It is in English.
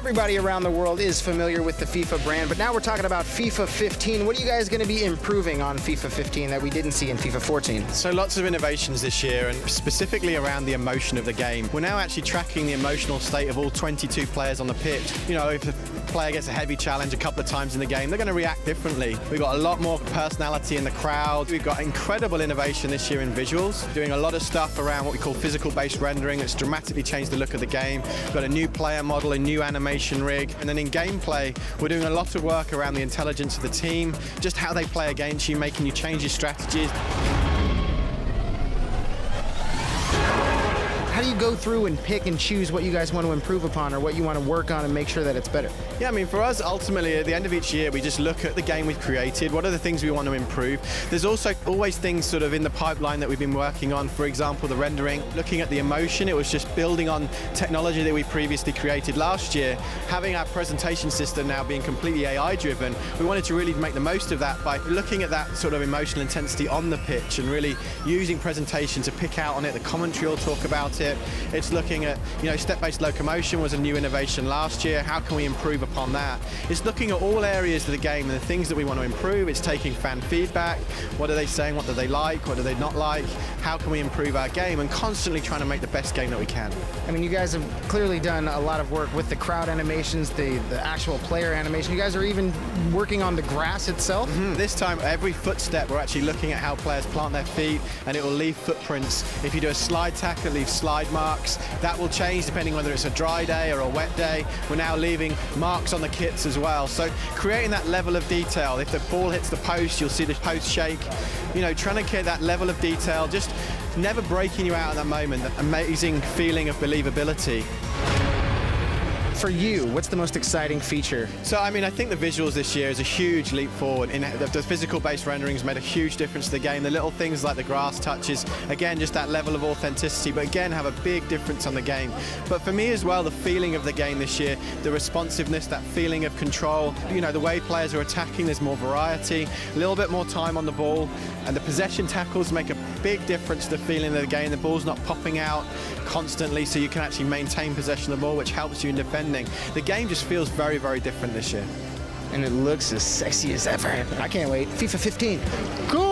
Everybody around the world is familiar with the FIFA brand, but now we're talking about FIFA 15. What are you guys going to be improving on FIFA 15 that we didn't see in FIFA 14? So lots of innovations this year, and specifically around the emotion of the game. We're now actually tracking the emotional state of all 22 players on the pitch. You know, if a player gets a heavy challenge a couple of times in the game, they're going to react differently. We've got a lot more personality in the crowd. We've got incredible innovation this year in visuals, doing a lot of stuff around what we call physical-based rendering that's dramatically changed the look of the game. We've got a new player model, a new animation rig, and then in gameplay, we're doing a lot of work around the intelligence of the team, just how they play against you, making you change your strategies. How do you go through and pick and choose what you guys want to improve upon or what you want to work on and make sure that it's better? Yeah, I mean, for us, ultimately, at the end of each year, we just look at the game we've created. What are the things we want to improve? There's also always things sort of in the pipeline that we've been working on. For example, the rendering, looking at the emotion. It was just building on technology that we previously created last year. Having our presentation system now being completely AI-driven, we wanted to really make the most of that by looking at that sort of emotional intensity on the pitch and really using presentation to pick out on it. The commentary will talk about it. It's looking at, you know, step-based locomotion was a new innovation last year. How can we improve upon that? It's looking at all areas of the game and the things that we want to improve. It's taking fan feedback. What are they saying? What do they like? What do they not like? How can we improve our game? And constantly trying to make the best game that we can. I mean, you guys have clearly done a lot of work with the crowd animations, the actual player animation. You guys are even working on the grass itself. This time, every footstep, we're actually looking at how players plant their feet, and it will leave footprints. If you do a slide tackle, it leaves slide marks. That will change depending whether it's a dry day or a wet day. We're now leaving marks on the kits as well. So creating that level of detail. If the ball hits the post, you'll see the post shake. You know, trying to get that level of detail, just never breaking you out at that moment. That amazing feeling of believability. For you, what's the most exciting feature? So, I mean, I think the visuals this year is a huge leap forward. The physical-based renderings made a huge difference to the game. The little things like the grass touches, again, just that level of authenticity, but again, have a big difference on the game. But for me as well, the feeling of the game this year, the responsiveness, that feeling of control, you know, the way players are attacking, there's more variety, a little bit more time on the ball, and the possession tackles make a big difference to the feeling of the game. The ball's not popping out constantly, so you can actually maintain possession of the ball, which helps you in defending. The game just feels very, very different this year. And it looks as sexy as ever. I can't wait. FIFA 15. Cool.